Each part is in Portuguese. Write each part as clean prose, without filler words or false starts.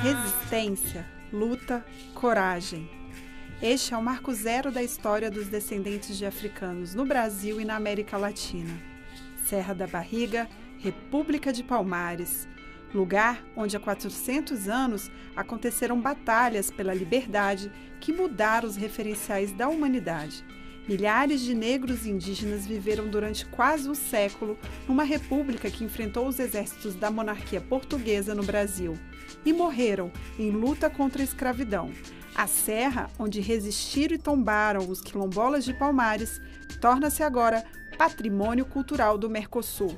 Resistência, luta, coragem. Este é o marco zero da história dos descendentes de africanos no Brasil e na América Latina. Serra da Barriga, República de Palmares, lugar onde há 400 anos aconteceram batalhas pela liberdade que mudaram os referenciais da humanidade. Milhares de negros e indígenas viveram durante quase um século numa república que enfrentou os exércitos da monarquia portuguesa no Brasil e morreram em luta contra a escravidão. A serra onde resistiram e tombaram os quilombolas de Palmares torna-se agora patrimônio cultural do Mercosul.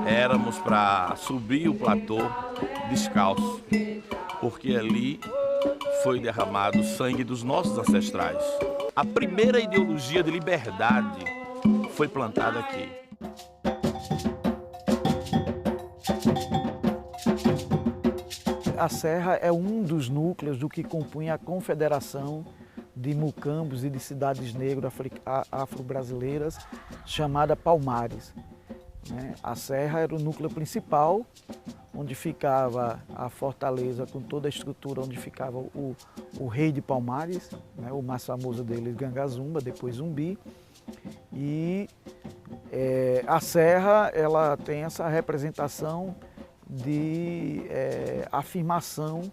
Éramos para subir o platô descalço, porque ali foi derramado o sangue dos nossos ancestrais. A primeira ideologia de liberdade foi plantada aqui. A Serra é um dos núcleos do que compunha a Confederação de Mucambos e de Cidades Negras Afro-Brasileiras, chamada Palmares. A Serra era o núcleo principal, onde ficava a fortaleza com toda a estrutura, onde ficava o rei de Palmares, o mais famoso deles, Gangazumba, depois Zumbi. E a Serra ela tem essa representação de afirmação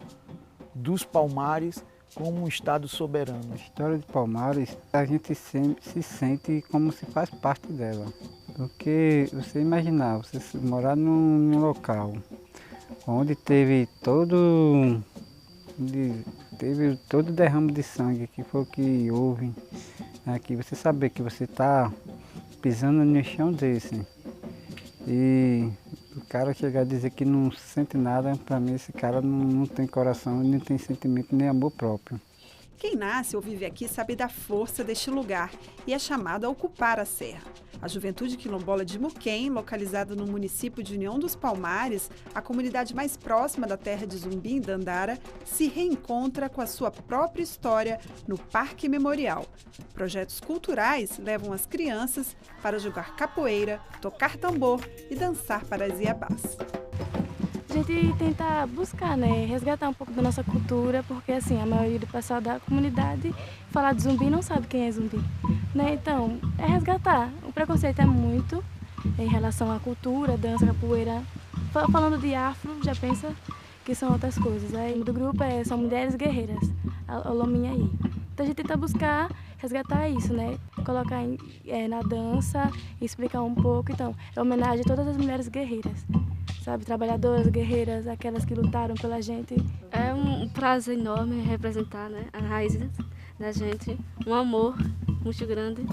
dos Palmares como um estado soberano. A história de Palmares, a gente sempre se sente como se faz parte dela. Porque você imaginar, você morar num local onde teve todo derrame de sangue, que foi o que houve aqui, você saber que você está pisando no chão desse e o cara chegar a dizer que não sente nada, para mim esse cara não tem coração, não tem sentimento nem amor próprio. Quem nasce ou vive aqui sabe da força deste lugar e é chamado a ocupar a serra. A Juventude Quilombola de Muquem, localizada no município de União dos Palmares, a comunidade mais próxima da terra de Zumbi, em Dandara, se reencontra com a sua própria história no Parque Memorial. Projetos culturais levam as crianças para jogar capoeira, tocar tambor e dançar para as iabás. A gente tenta buscar, resgatar um pouco da nossa cultura, porque assim, a maioria do pessoal da comunidade falar de Zumbi não sabe quem é Zumbi. Então, é resgatar. O preconceito é muito em relação à cultura, dança, capoeira. Falando de afro, já pensa que são outras coisas. O nome do grupo são Mulheres Guerreiras, a Lominha aí. Então a gente tenta buscar resgatar isso, colocar na dança, explicar um pouco. Então, é homenagem a todas as mulheres guerreiras. Sabe, trabalhadoras, guerreiras, aquelas que lutaram pela gente. É um prazer enorme representar as raízes da gente, um amor muito grande.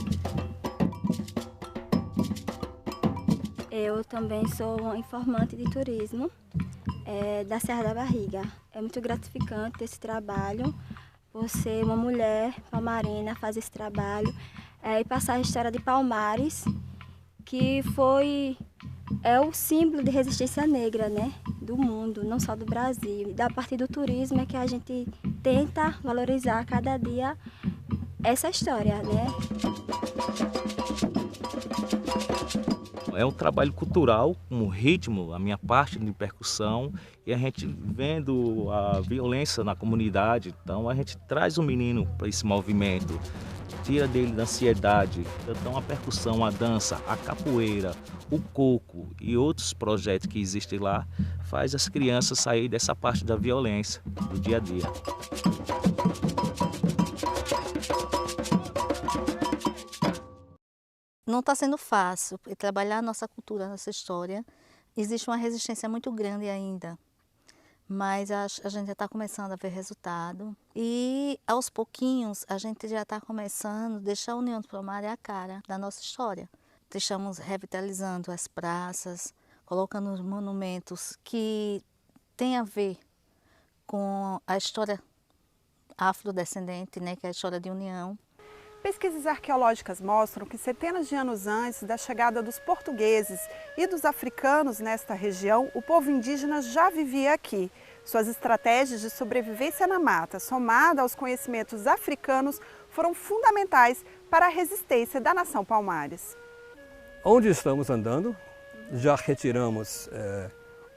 Eu também sou informante de turismo da Serra da Barriga. É muito gratificante esse trabalho, por ser uma mulher palmarina, fazer esse trabalho e passar a história de Palmares, que é o símbolo de resistência negra, do mundo, não só do Brasil. E a partir do turismo é que a gente tenta valorizar a cada dia essa história, É um trabalho cultural, um ritmo, a minha parte de percussão, e a gente vendo a violência na comunidade, então a gente traz o menino para esse movimento, tira dele da ansiedade. Então a percussão, a dança, a capoeira, o coco e outros projetos que existem lá faz as crianças sair dessa parte da violência do dia a dia. Não está sendo fácil trabalhar a nossa cultura, a nossa história. Existe uma resistência muito grande ainda, mas a gente já está começando a ver resultado. E aos pouquinhos a gente já está começando a deixar a União do Palmares a cara da nossa história. Estamos revitalizando as praças, colocando os monumentos que têm a ver com a história afrodescendente, que é a história de união. Pesquisas arqueológicas mostram que centenas de anos antes da chegada dos portugueses e dos africanos nesta região, o povo indígena já vivia aqui. Suas estratégias de sobrevivência na mata, somada aos conhecimentos africanos, foram fundamentais para a resistência da nação Palmares. Onde estamos andando, já retiramos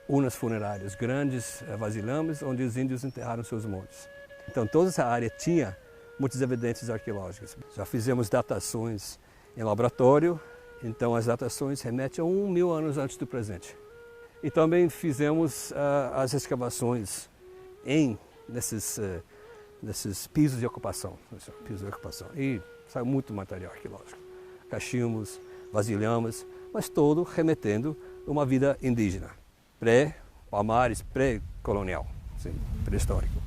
urnas funerárias grandes, vasilhames, onde os índios enterraram seus mortos. Então toda essa área tinha muitas evidências arqueológicas. Já fizemos datações em laboratório, então as datações remetem a 1.000 anos antes do presente. E também fizemos as escavações nesses pisos de ocupação. E saiu muito material arqueológico. Cachimbos, vasilhames, mas todo remetendo a uma vida indígena, pré-Palmares, pré-colonial, pré-histórico.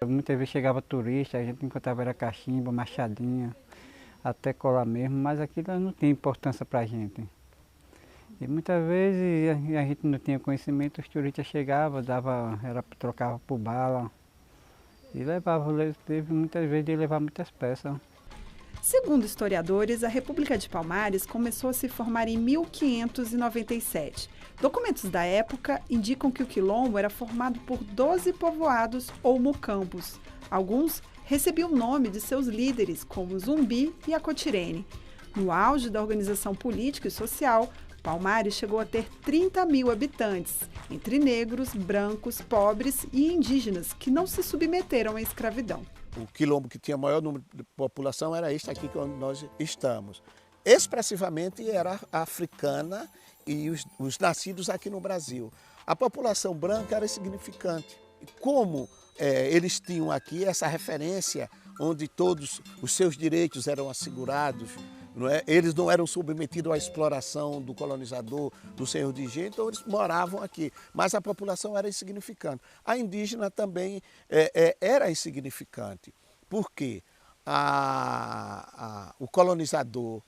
Muitas vezes chegava turista, a gente encontrava era cachimbo, machadinha, até colar mesmo, mas aquilo não tinha importância para a gente. E muitas vezes a gente não tinha conhecimento, os turistas chegavam, trocava por bala e levavam, teve muitas vezes de levar muitas peças. Segundo historiadores, a República de Palmares começou a se formar em 1597. Documentos da época indicam que o quilombo era formado por 12 povoados ou mucambos. Alguns recebiam o nome de seus líderes, como Zumbi e Acotirene. No auge da organização política e social, Palmares chegou a ter 30.000 habitantes, entre negros, brancos, pobres e indígenas, que não se submeteram à escravidão. O quilombo que tinha maior número de população era este aqui onde nós estamos. Expressivamente era africana e os nascidos aqui no Brasil. A população branca era insignificante. Como eles tinham aqui essa referência onde todos os seus direitos eram assegurados, não é? Eles não eram submetidos à exploração do colonizador, do senhor de engenho, então eles moravam aqui. Mas a população era insignificante. A indígena também era insignificante. Por quê? O colonizador,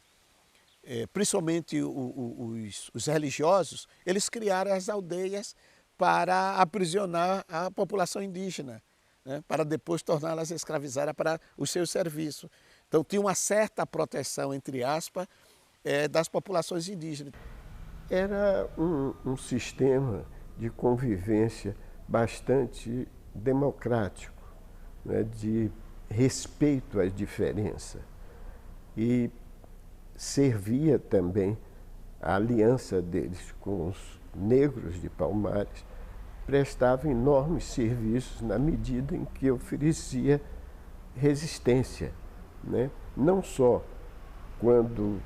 principalmente os religiosos, eles criaram as aldeias para aprisionar a população indígena, né? Para depois torná-las escravizadas para o seu serviço. Então tinha uma certa proteção, entre aspas, das populações indígenas. Era um sistema de convivência bastante democrático, né, de respeito às diferenças. E servia também a aliança deles com os negros de Palmares, prestava enormes serviços na medida em que oferecia resistência, né? Não só quando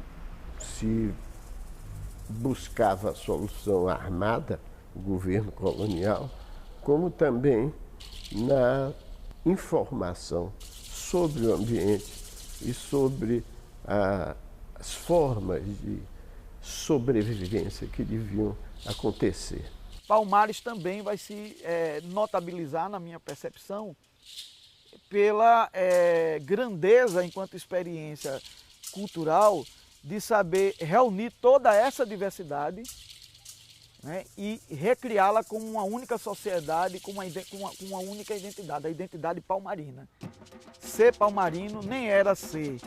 se buscava a solução armada, o governo colonial, como também na informação sobre o ambiente e sobre as formas de sobrevivência que deviam acontecer. Palmares também vai se notabilizar, na minha percepção, pela grandeza enquanto experiência cultural de saber reunir toda essa diversidade, né, e recriá-la como uma única sociedade, com uma única identidade, a identidade palmarina. Ser palmarino nem era ser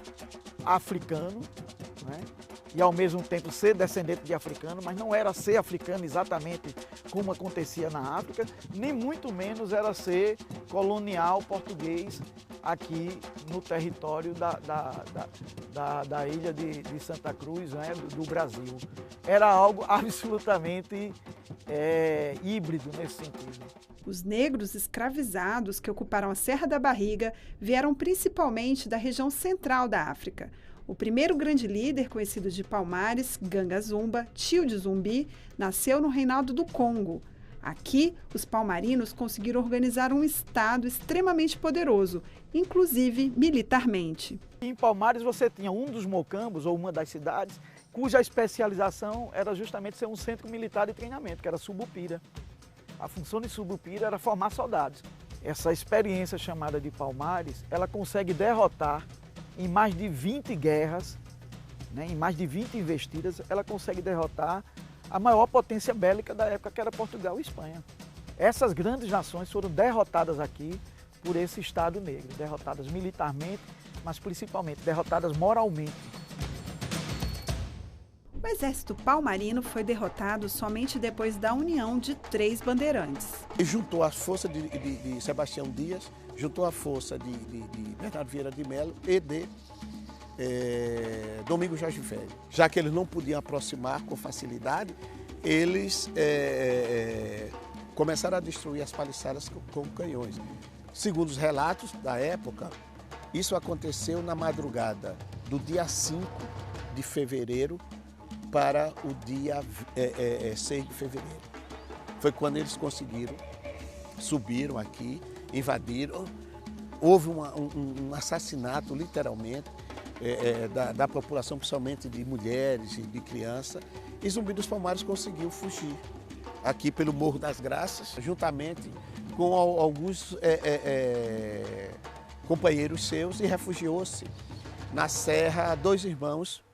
africano, né, e ao mesmo tempo ser descendente de africano, mas não era ser africano exatamente como acontecia na África, nem muito menos era ser colonial português aqui no território da ilha de Santa Cruz, né, do Brasil. Era algo absolutamente híbrido nesse sentido. Os negros escravizados que ocuparam a Serra da Barriga vieram principalmente da região central da África. O primeiro grande líder conhecido de Palmares, Ganga Zumba, tio de Zumbi, nasceu no Reinado do Congo. Aqui, os palmarinos conseguiram organizar um estado extremamente poderoso, inclusive militarmente. Em Palmares você tinha um dos mocambos, ou uma das cidades, cuja especialização era justamente ser um centro militar de treinamento, que era Subupira. A função de Subupira era formar soldados. Essa experiência chamada de Palmares, ela consegue derrotar em mais de 20 guerras, né, em mais de 20 investidas, ela consegue derrotar a maior potência bélica da época, que era Portugal e Espanha. Essas grandes nações foram derrotadas aqui por esse Estado negro, derrotadas militarmente, mas principalmente derrotadas moralmente. O exército palmarino foi derrotado somente depois da união de 3 bandeirantes. E juntou a força de Sebastião Dias, juntou a força de Bernardo Vieira de Melo e de Domingos Jorge Velho. Já que eles não podiam aproximar com facilidade, eles começaram a destruir as paliçadas com canhões. Segundo os relatos da época, isso aconteceu na madrugada do dia 5 de fevereiro para o dia 6 de fevereiro. Foi quando eles conseguiram, subiram aqui, invadiram. Houve um assassinato, literalmente, da população, principalmente de mulheres e de crianças. E Zumbi dos Palmares conseguiu fugir aqui pelo Morro das Graças, juntamente com alguns companheiros seus, e refugiou-se na Serra Dois Irmãos,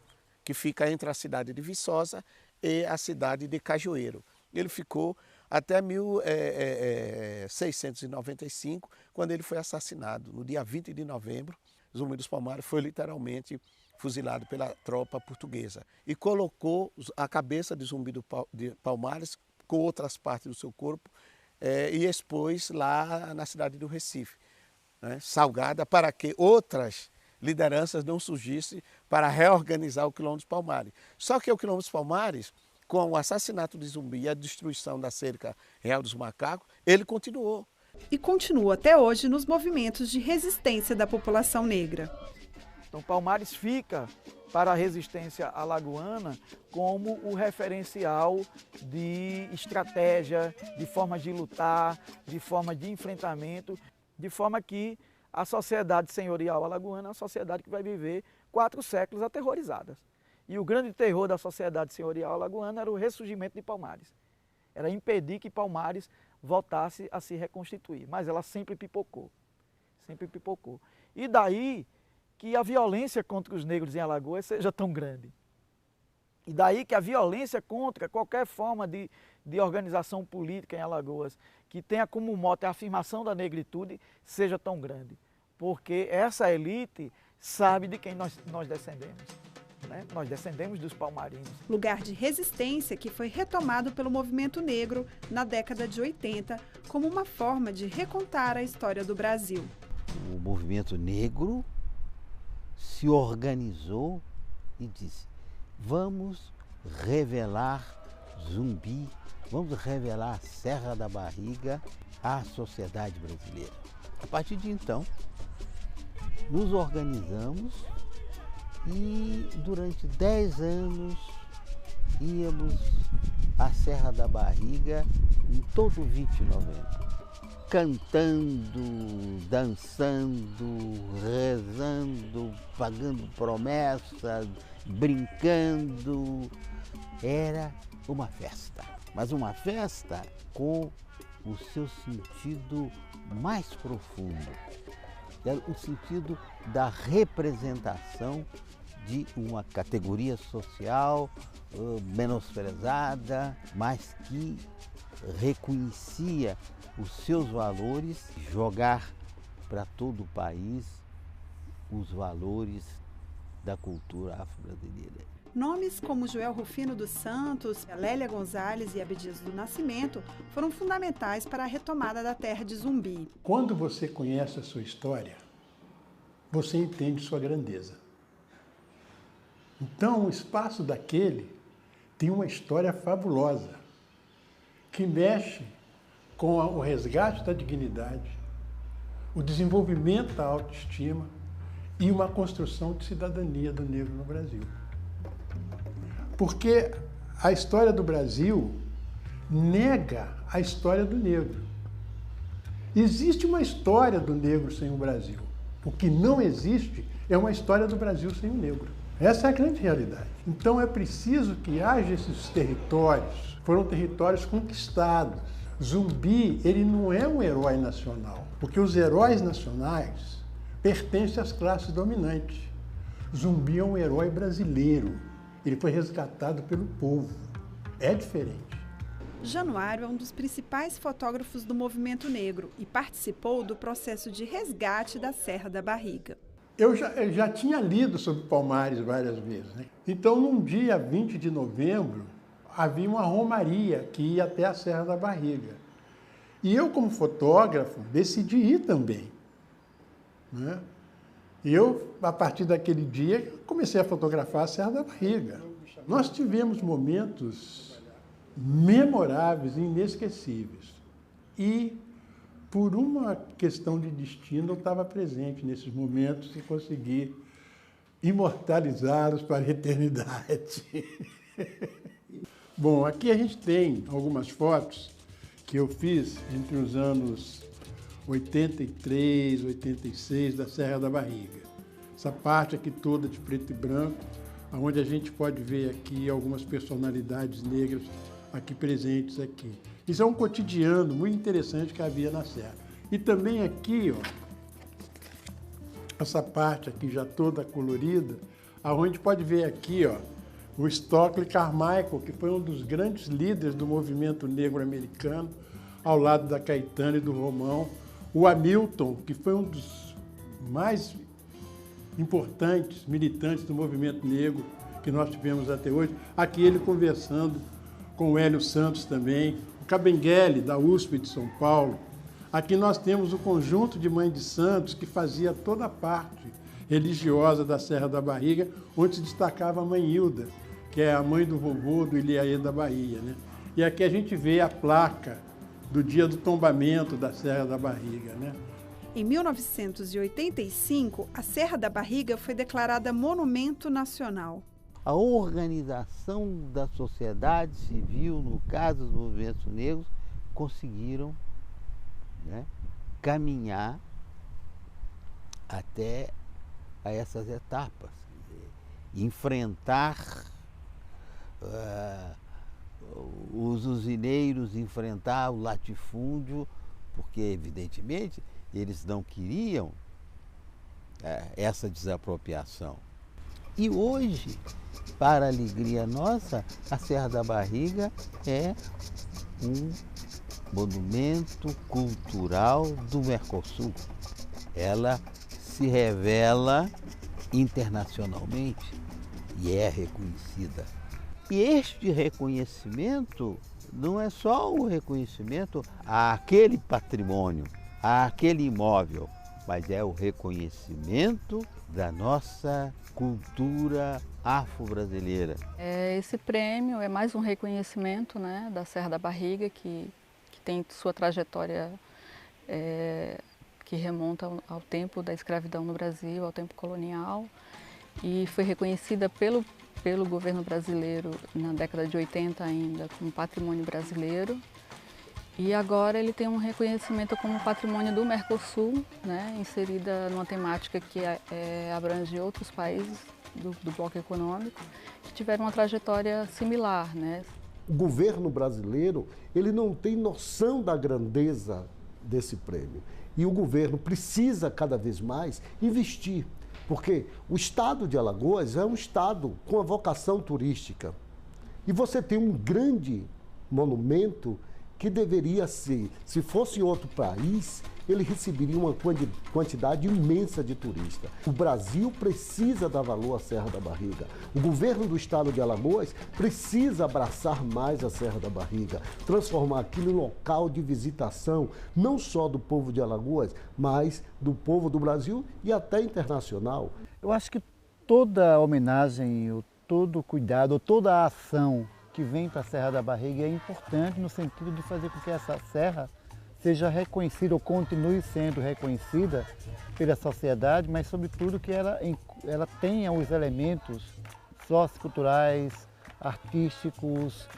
que fica entre a cidade de Viçosa e a cidade de Cajueiro. Ele ficou até 1695, quando ele foi assassinado. No dia 20 de novembro, Zumbi dos Palmares foi literalmente fuzilado pela tropa portuguesa e colocou a cabeça de Zumbi de Palmares com outras partes do seu corpo e expôs lá na cidade do Recife, né, Salgada, para que outras lideranças não surgissem para reorganizar o Quilombo dos Palmares. Só que o Quilombo dos Palmares, com o assassinato de Zumbi e a destruição da cerca Real dos Macacos, ele continuou. E continua até hoje nos movimentos de resistência da população negra. Então, Palmares fica para a resistência alagoana como o referencial de estratégia, de forma de lutar, de forma de enfrentamento, de forma que a sociedade senhorial alagoana é uma sociedade que vai viver 4 séculos aterrorizadas. E o grande terror da sociedade senhorial alagoana era o ressurgimento de Palmares. Era impedir que Palmares voltasse a se reconstituir, mas ela sempre pipocou, sempre pipocou. E daí que a violência contra os negros em Alagoas seja tão grande. E daí que a violência contra qualquer forma de organização política em Alagoas, que tenha como mote a afirmação da negritude, seja tão grande. Porque essa elite sabe de quem nós descendemos. Né? Nós descendemos dos palmarinos. Lugar de resistência que foi retomado pelo movimento negro na década de 80 como uma forma de recontar a história do Brasil. O movimento negro se organizou e disse: vamos revelar Zumbi, vamos revelar Serra da Barriga à sociedade brasileira. A partir de então, nos organizamos e durante 10 anos íamos à Serra da Barriga em todo o 20 de novembro, cantando, dançando, rezando, pagando promessas, brincando. Era uma festa, mas uma festa com o seu sentido mais profundo. Era o sentido da representação de uma categoria social menosprezada, mas que reconhecia os seus valores, jogar para todo o país os valores da cultura afro-brasileira. Nomes como Joel Rufino dos Santos, Lélia Gonzalez e Abdias do Nascimento foram fundamentais para a retomada da terra de Zumbi. Quando você conhece a sua história, você entende sua grandeza. Então, o espaço daquele tem uma história fabulosa, que mexe com o resgate da dignidade, o desenvolvimento da autoestima e uma construção de cidadania do negro no Brasil. Porque a história do Brasil nega a história do negro. Existe uma história do negro sem o Brasil. O que não existe é uma história do Brasil sem o negro. Essa é a grande realidade. Então é preciso que haja esses territórios. Foram territórios conquistados. Zumbi, ele não é um herói nacional, porque os heróis nacionais pertencem às classes dominantes. Zumbi é um herói brasileiro. Ele foi resgatado pelo povo. é diferente. Januário é um dos principais fotógrafos do movimento negro e participou do processo de resgate da Serra da Barriga. Eu já tinha lido sobre Palmares várias vezes, né? Então, num dia 20 de novembro, havia uma romaria que ia até a Serra da Barriga. E eu, como fotógrafo, decidi ir também, né? E eu, a partir daquele dia, comecei a fotografar a Serra da Barriga. Nós tivemos momentos memoráveis e inesquecíveis. E, por uma questão de destino, eu estava presente nesses momentos e consegui imortalizá-los para a eternidade. Bom, aqui a gente tem algumas fotos que eu fiz entre os anos 83, 86 da Serra da Barriga. Essa parte aqui toda de preto e branco, onde a gente pode ver aqui algumas personalidades negras aqui presentes aqui. Isso é um cotidiano muito interessante que havia na Serra. E também aqui, ó, essa parte aqui já toda colorida, aonde pode ver aqui, ó, o Stokely Carmichael, que foi um dos grandes líderes do movimento negro americano, ao lado da Caetano e do Romão. O Hamilton, que foi um dos mais importantes militantes do movimento negro que nós tivemos até hoje. Aqui ele conversando com o Hélio Santos também. O Kabengele, da USP de São Paulo. Aqui nós temos o conjunto de Mãe de Santos, que fazia toda a parte religiosa da Serra da Barriga, onde se destacava a Mãe Hilda, que é a mãe do vovô do Ilhaê da Bahia, né? E aqui a gente vê a placa do dia do tombamento da Serra da Barriga, né? Em 1985, a Serra da Barriga foi declarada Monumento Nacional. A organização da sociedade civil, no caso dos movimentos negros, conseguiram, né, caminhar até a essas etapas, enfrentar os usineiros, enfrentar o latifúndio, porque evidentemente eles não queriam essa desapropriação. E hoje, para a alegria nossa, a Serra da Barriga é um monumento cultural do Mercosul. Ela se revela internacionalmente e é reconhecida. E este reconhecimento não é só o reconhecimento àquele patrimônio, àquele imóvel, mas é o reconhecimento da nossa cultura afro-brasileira. Esse prêmio é mais um reconhecimento, né, da Serra da Barriga, que tem sua trajetória que remonta ao tempo da escravidão no Brasil, ao tempo colonial, e foi reconhecida pelo governo brasileiro na década de 80 ainda como patrimônio brasileiro. E agora ele tem um reconhecimento como patrimônio do Mercosul, né, inserida numa temática que abrange outros países do bloco econômico, que tiveram uma trajetória similar, né? O governo brasileiro, ele não tem noção da grandeza desse prêmio. E o governo precisa cada vez mais investir, porque o estado de Alagoas é um estado com a vocação turística. E você tem um grande monumento que deveria ser, se fosse outro país, ele receberia uma quantidade imensa de turistas. O Brasil precisa dar valor à Serra da Barriga. O governo do estado de Alagoas precisa abraçar mais a Serra da Barriga, transformar aquilo em local de visitação, não só do povo de Alagoas, mas do povo do Brasil e até internacional. Eu acho que toda homenagem, todo cuidado, toda a ação que vem para a Serra da Barriga é importante no sentido de fazer com que essa serra seja reconhecida ou continue sendo reconhecida pela sociedade, mas sobretudo que ela tenha os elementos socioculturais, artísticos,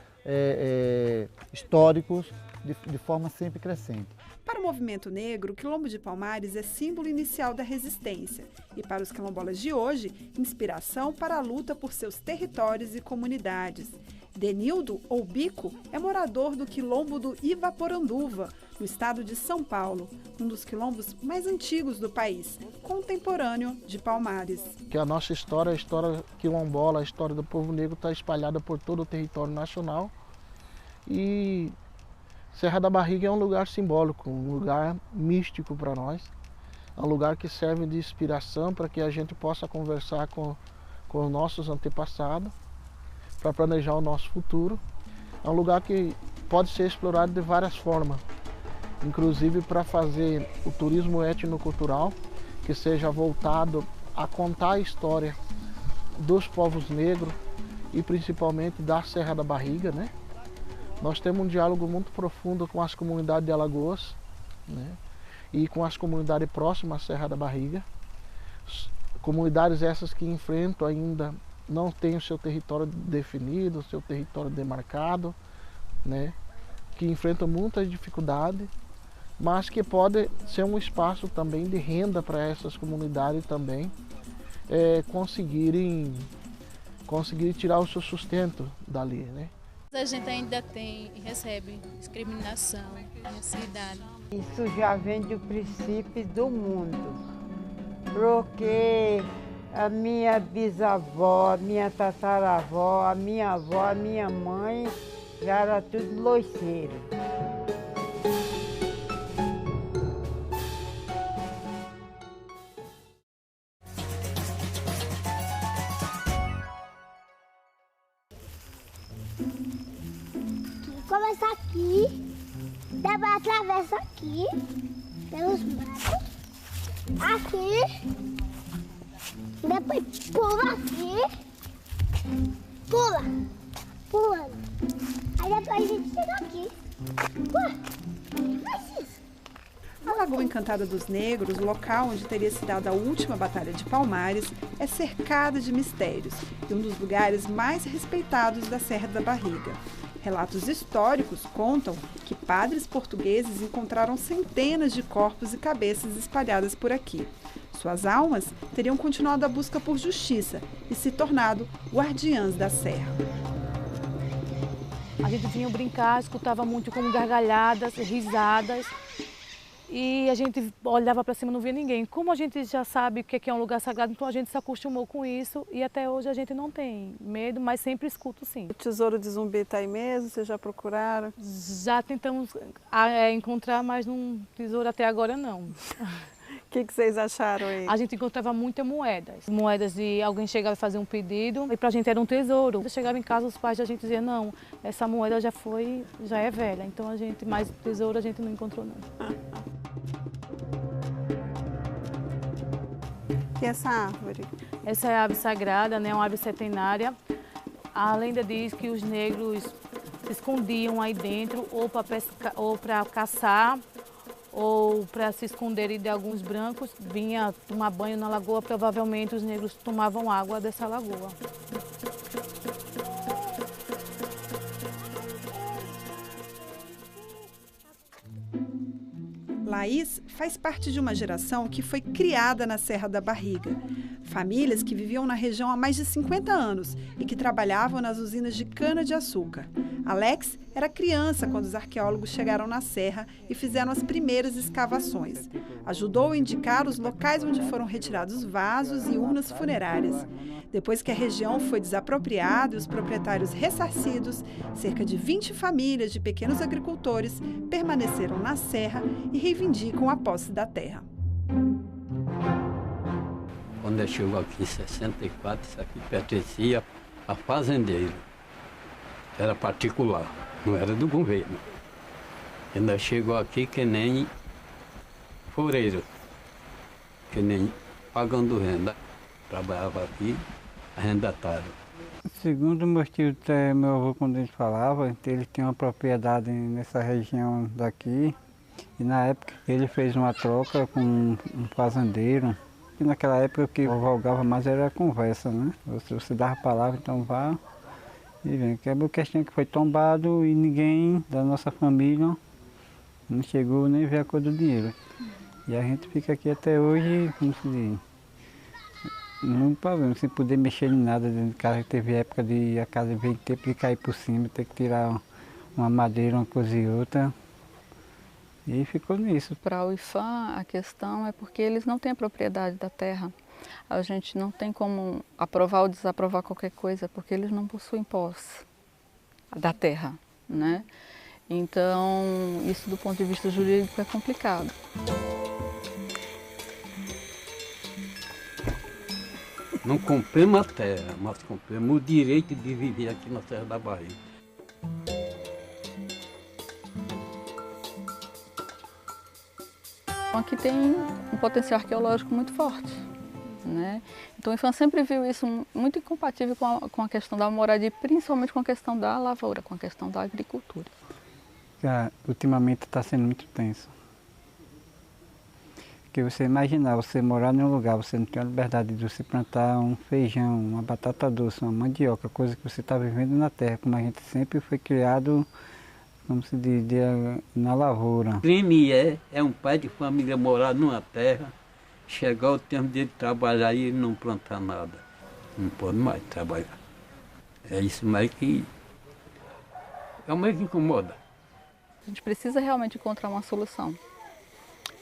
históricos de forma sempre crescente. Para o movimento negro, o Quilombo de Palmares é símbolo inicial da resistência e, para os quilombolas de hoje, inspiração para a luta por seus territórios e comunidades. Denildo, ou Bico, é morador do quilombo do Ivaporanduva, no estado de São Paulo, um dos quilombos mais antigos do país, contemporâneo de Palmares. Que a nossa história, a história quilombola, a história do povo negro está espalhada por todo o território nacional, E Serra da Barriga é um lugar simbólico, um lugar místico para nós. É um lugar que serve de inspiração para que a gente possa conversar com os nossos antepassados, para planejar o nosso futuro. É um lugar que pode ser explorado de várias formas, inclusive para fazer o turismo etnocultural, que seja voltado a contar a história dos povos negros e principalmente da Serra da Barriga, né? Nós temos um diálogo muito profundo com as comunidades de Alagoas, né? E com as comunidades próximas à Serra da Barriga. Comunidades essas que enfrentam ainda, não têm o seu território definido, o seu território demarcado, né? Que enfrentam muitas dificuldades, mas que pode ser um espaço também de renda para essas comunidades também conseguir tirar o seu sustento dali, né? A gente ainda recebe discriminação na cidade. Isso já vem do princípio do mundo, porque a minha bisavó, a minha tataravó, a minha avó, a minha mãe já era tudo loiceiro. Começa aqui, depois atravessa aqui, pelos matos, aqui, depois pula aqui, pula. Aí depois a gente chega aqui. A Lagoa Encantada dos Negros, local onde teria se dado a última Batalha de Palmares, é cercada de mistérios e um dos lugares mais respeitados da Serra da Barriga. Relatos históricos contam que padres portugueses encontraram centenas de corpos e cabeças espalhadas por aqui. Suas almas teriam continuado a busca por justiça e se tornado guardiãs da serra. A gente vinha brincar, escutava muito como gargalhadas, risadas. E a gente olhava para cima e não via ninguém. Como a gente já sabe o que é um lugar sagrado, então a gente se acostumou com isso e até hoje a gente não tem medo, mas sempre escuto sim. O tesouro de Zumbi está aí mesmo? Vocês já procuraram? Já tentamos encontrar, mas um tesouro até agora não. O que vocês acharam aí? A gente encontrava muitas moedas. Moedas de alguém chegava e fazer um pedido e para a gente era um tesouro. Quando chegava em casa, os pais da gente diziam, não, essa moeda já é velha, então mais tesouro a gente não encontrou não. E essa árvore? Essa é a árvore sagrada, né? Uma árvore centenária. A lenda diz que os negros se escondiam aí dentro ou para caçar ou para se esconderem de alguns brancos. Vinha tomar banho na lagoa, provavelmente os negros tomavam água dessa lagoa. Laís faz parte de uma geração que foi criada na Serra da Barriga. Famílias que viviam na região há mais de 50 anos e que trabalhavam nas usinas de cana-de-açúcar. Alex era criança quando os arqueólogos chegaram na serra e fizeram as primeiras escavações. Ajudou a indicar os locais onde foram retirados vasos e urnas funerárias. Depois que a região foi desapropriada e os proprietários ressarcidos, cerca de 20 famílias de pequenos agricultores permaneceram na serra e reivindicam a posse da terra. Quando eu chegou aqui em 64, isso aqui pertencia a fazendeiro. Era particular, não era do governo. Ainda chegou aqui que nem fureiro, que nem pagando renda. Trabalhava aqui, arrendatário. Segundo meus tios, meu avô, quando ele falava, ele tinha uma propriedade nessa região daqui. E na época ele fez uma troca com um fazendeiro. E naquela época o que valgava mais era a conversa, né? Você dava a palavra, então vá e vem. Que é uma questão que foi tombado e ninguém da nossa família não chegou nem ver a cor do dinheiro. E a gente fica aqui até hoje, como se diz, não problema, sem poder mexer em nada dentro de casa. Teve época de a casa veio tempo de cair por cima, ter que tirar uma madeira, uma coisa e outra. E ficou nisso. Para o IFAM, a questão é porque eles não têm a propriedade da terra. A gente não tem como aprovar ou desaprovar qualquer coisa, porque eles não possuem posse da terra. né? Então, isso do ponto de vista jurídico é complicado. Não compramos a terra, mas compramos o direito de viver aqui na Serra da Barriga. Aqui tem um potencial arqueológico muito forte, né? Então o IFAM sempre viu isso muito incompatível com a questão da moradia, principalmente com a questão da lavoura, com a questão da agricultura. Ultimamente está sendo muito tenso. Porque você imaginar, você morar num lugar, você não tem a liberdade de você plantar um feijão, uma batata doce, uma mandioca, coisa que você está vivendo na terra, como a gente sempre foi criado, como se diz, na lavoura. Crime é um pai de família morar numa terra, chegar o tempo dele trabalhar e ele não plantar nada. Não pode mais trabalhar. É isso mais que... é o mais que incomoda. A gente precisa realmente encontrar uma solução.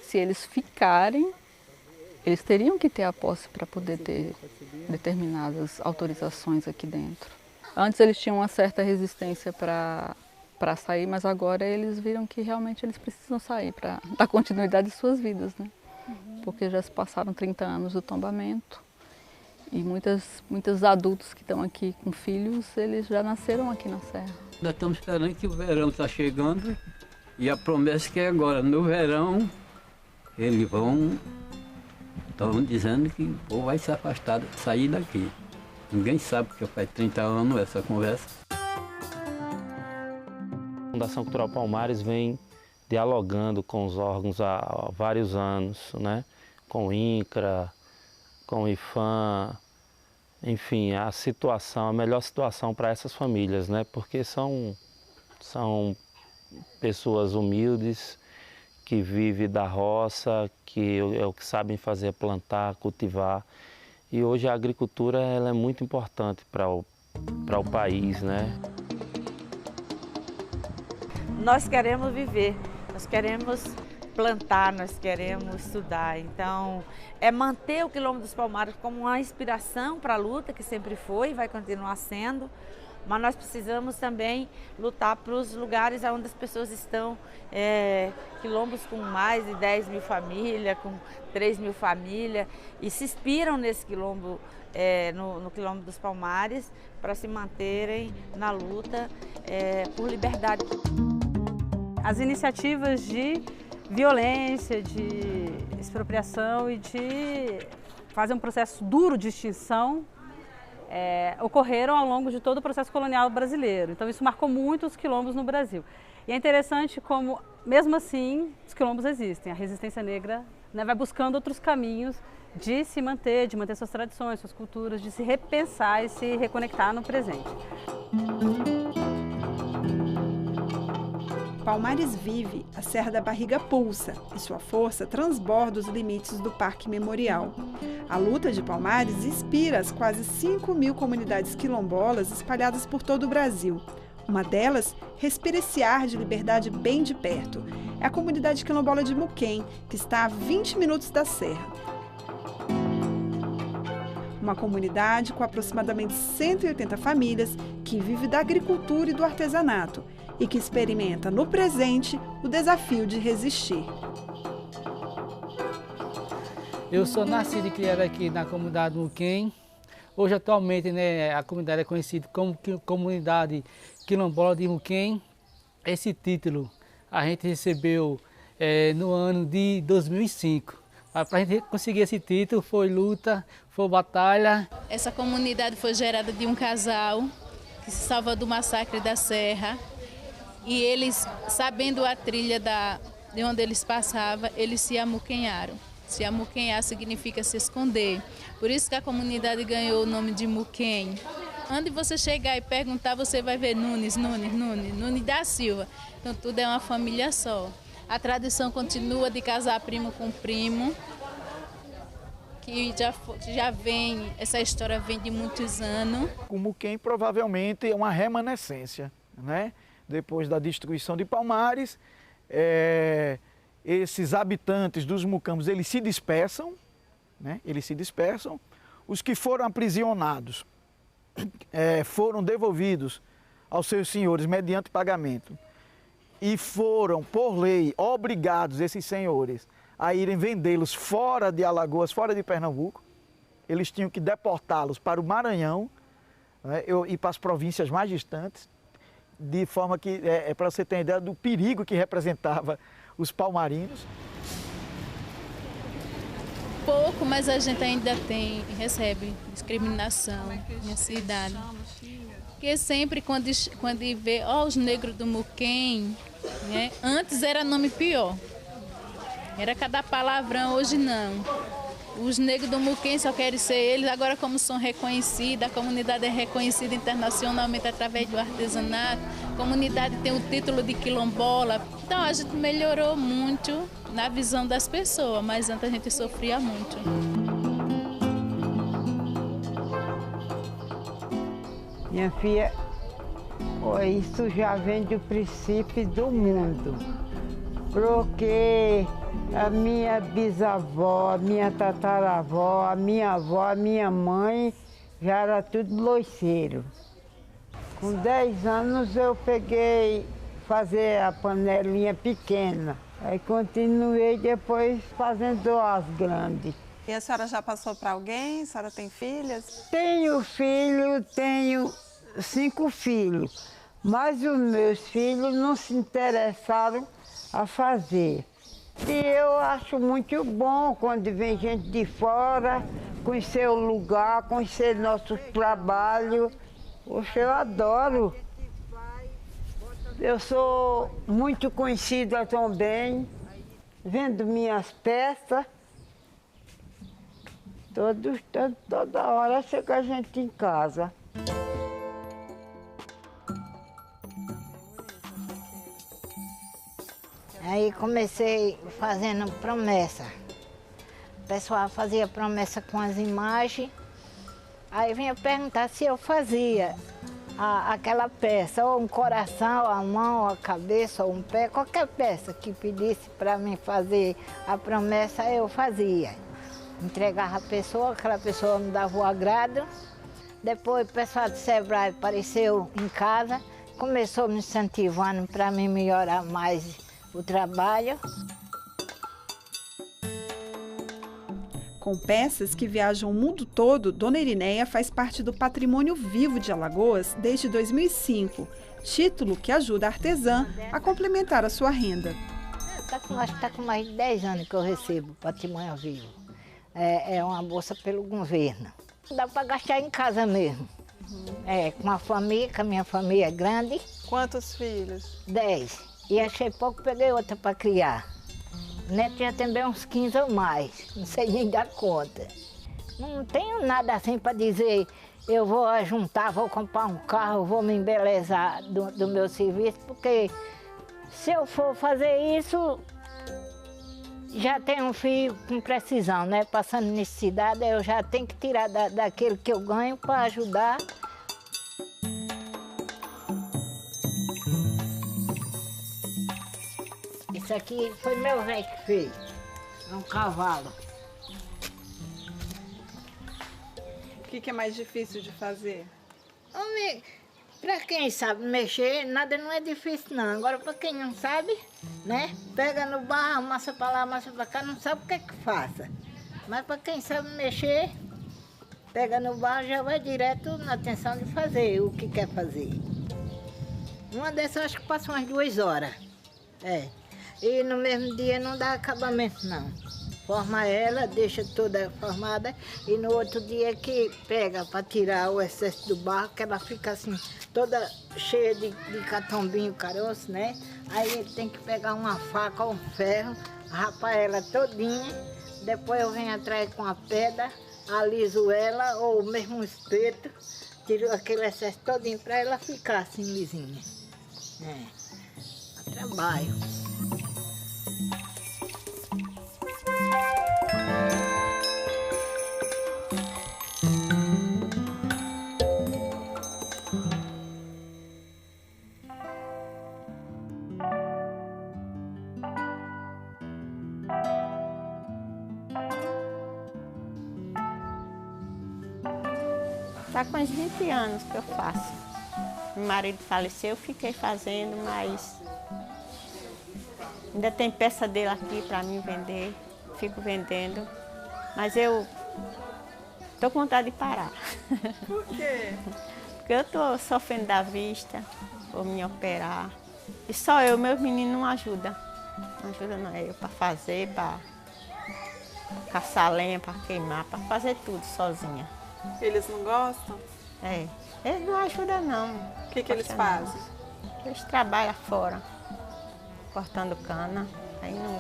Se eles ficarem, eles teriam que ter a posse para poder ter determinadas autorizações aqui dentro. Antes eles tinham uma certa resistência para sair, mas agora eles viram que realmente eles precisam sair para dar continuidade às suas vidas, né? Porque já se passaram 30 anos do tombamento e muitos adultos que estão aqui com filhos, eles já nasceram aqui na Serra. Nós estamos esperando que o verão está chegando e a promessa que é agora, no verão, eles estão dizendo que o povo vai se afastar, sair daqui. Ninguém sabe, porque faz 30 anos essa conversa. A Fundação Cultural Palmares vem dialogando com os órgãos há vários anos, né? Com o INCRA, com o IFAM, enfim, a melhor situação para essas famílias, né? Porque são pessoas humildes, que vivem da roça, que é o que sabem fazer, plantar, cultivar. E hoje a agricultura ela é muito importante para o país, né? Nós queremos viver, nós queremos plantar, nós queremos estudar. Então, é manter o Quilombo dos Palmares como uma inspiração para a luta, que sempre foi e vai continuar sendo. Mas nós precisamos também lutar para os lugares onde as pessoas estão, quilombos com mais de 10 mil famílias, com 3 mil famílias, e se inspiram nesse quilombo, no Quilombo dos Palmares, para se manterem na luta por liberdade. As iniciativas de violência, de expropriação e de fazer um processo duro de extinção ocorreram ao longo de todo o processo colonial brasileiro. Então isso marcou muito os quilombos no Brasil. E é interessante como, mesmo assim, os quilombos existem. A resistência negra, né, vai buscando outros caminhos de se manter, de manter suas tradições, suas culturas, de se repensar e se reconectar no presente. Palmares vive, a Serra da Barriga pulsa e sua força transborda os limites do Parque Memorial. A luta de Palmares inspira as quase 5 mil comunidades quilombolas espalhadas por todo o Brasil. Uma delas respira esse ar de liberdade bem de perto. É a comunidade quilombola de Muquem, que está a 20 minutos da Serra. Uma comunidade com aproximadamente 180 famílias que vive da agricultura e do artesanato e que experimenta no presente o desafio de resistir. Eu sou nascido e criado aqui na comunidade Muquem. Hoje, atualmente, né, a comunidade é conhecida como Comunidade Quilombola de Muquem. Esse título a gente recebeu no ano de 2005. Para a gente conseguir esse título foi luta, foi batalha. Essa comunidade foi gerada de um casal que se salva do massacre da Serra. E eles, sabendo a trilha de onde eles passavam, eles se amuquenharam. Se amuquenhar significa se esconder. Por isso que a comunidade ganhou o nome de Muquem. Onde você chegar e perguntar, você vai ver Nunes da Silva. Então tudo é uma família só. A tradição continua de casar primo com primo, que já vem, essa história vem de muitos anos. O Muquem provavelmente é uma remanescência, né? Depois da destruição de Palmares, esses habitantes dos mucambos, eles se dispersam, né? Eles se dispersam. Os que foram aprisionados foram devolvidos aos seus senhores mediante pagamento e foram, por lei, obrigados esses senhores a irem vendê-los fora de Alagoas, fora de Pernambuco, eles tinham que deportá-los para o Maranhão, né, e para as províncias mais distantes, de forma que, para você ter ideia do perigo que representava os palmarinos. Pouco, mas a gente ainda recebe discriminação na cidade. Porque sempre quando vê os negros do Muquem, né, antes era nome pior. Era cada palavrão, hoje não. Os negros do Muquem só querem ser eles, agora como são reconhecidos, a comunidade é reconhecida internacionalmente através do artesanato, a comunidade tem o título de quilombola. Então a gente melhorou muito na visão das pessoas, mas antes a gente sofria muito. Minha filha, isso já vem do princípio do mundo, porque a minha bisavó, a minha tataravó, a minha avó, a minha mãe, já era tudo loiceiro. Com 10 anos eu peguei fazer a panelinha pequena, aí continuei depois fazendo as grandes. E a senhora já passou para alguém? A senhora tem filhas? Tenho 5 filhos, mas os meus filhos não se interessaram a fazer. E eu acho muito bom quando vem gente de fora, conhecer o lugar, conhecer nosso trabalho. Poxa, eu adoro. Eu sou muito conhecida também, vendo minhas peças. Toda hora chega a gente em casa. Aí comecei fazendo promessa. O pessoal fazia promessa com as imagens. Aí vinha perguntar se eu fazia aquela peça, ou um coração, a mão, a cabeça, ou um pé, qualquer peça que pedisse para mim fazer a promessa, eu fazia. Entregava a pessoa, aquela pessoa me dava o agrado. Depois o pessoal do Sebrae apareceu em casa, começou me incentivando para mim melhorar mais o trabalho. Com peças que viajam o mundo todo, Dona Irineia faz parte do patrimônio vivo de Alagoas desde 2005, título que ajuda a artesã a complementar a sua renda. Acho que está com mais de 10 anos que eu recebo patrimônio vivo. É uma bolsa pelo governo. Dá para gastar em casa mesmo. Com a família, que a minha família é grande. Quantos filhos? 10. E achei pouco, peguei outra para criar. O neto tinha também uns 15 ou mais, não sei nem dar conta. Não tenho nada assim para dizer, eu vou juntar, vou comprar um carro, vou me embelezar do meu serviço, porque se eu for fazer isso, já tenho um filho com precisão, né? Passando necessidade, eu já tenho que tirar daquele que eu ganho para ajudar. Isso aqui foi meu velho que fez. É um cavalo. O que é mais difícil de fazer? Homem, para quem sabe mexer, nada não é difícil não. Agora para quem não sabe, né? Pega no barro, amassa para lá, amassa para cá, não sabe o que é que faça. Mas para quem sabe mexer, pega no barro, já vai direto na intenção de fazer o que quer fazer. Uma dessas acho que passa umas 2 horas. E no mesmo dia não dá acabamento não. Forma ela, deixa toda formada e no outro dia que pega para tirar o excesso do barro, que ela fica assim, toda cheia de catombinho, caroço, né? Aí ele tem que pegar uma faca ou um ferro, rapar ela todinha, depois eu venho atrás com a pedra, aliso ela ou mesmo um espeto, tiro aquele excesso todinho para ela ficar assim lisinha. Trabalho. Está com uns 20 anos que eu faço. Meu marido faleceu, eu fiquei fazendo, mas ainda tem peça dele aqui para mim vender. Fico vendendo, mas eu tô com vontade de parar. Por quê? Porque eu tô sofrendo da vista, vou me operar. E só eu, meus meninos não ajudam. Não ajuda não, é eu para fazer, para caçar lenha, para queimar, para fazer tudo sozinha. Eles não gostam? É, eles não ajudam não. O que eles fazem? Eles trabalham fora, cortando cana, aí não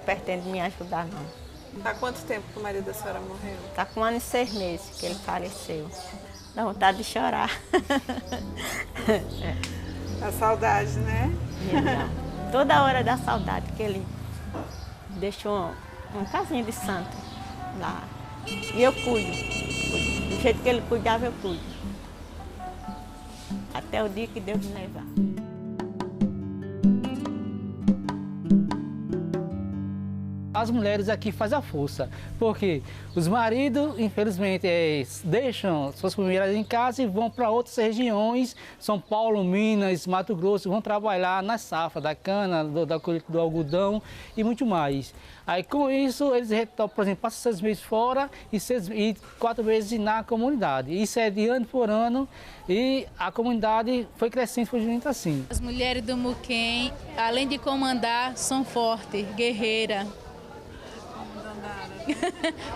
pretende me ajudar não. Há quanto tempo que o marido da senhora morreu? Tá com 1 ano e 6 meses que ele faleceu. Dá vontade de chorar. A saudade, né? Então, toda hora dá saudade, que ele deixou um casinho de santo lá. E eu cuido. Do jeito que ele cuidava, eu cuido. Até o dia que Deus me levar. As mulheres aqui fazem a força, porque os maridos, infelizmente, deixam suas famílias em casa e vão para outras regiões, São Paulo, Minas, Mato Grosso, vão trabalhar na safra da cana, do algodão e muito mais. Aí com isso, eles retornam, por exemplo, passam 6 meses fora e 4 meses na comunidade. Isso é de ano por ano e a comunidade foi crescendo, foi junto assim. As mulheres do Muquem, além de comandar, são fortes, guerreiras.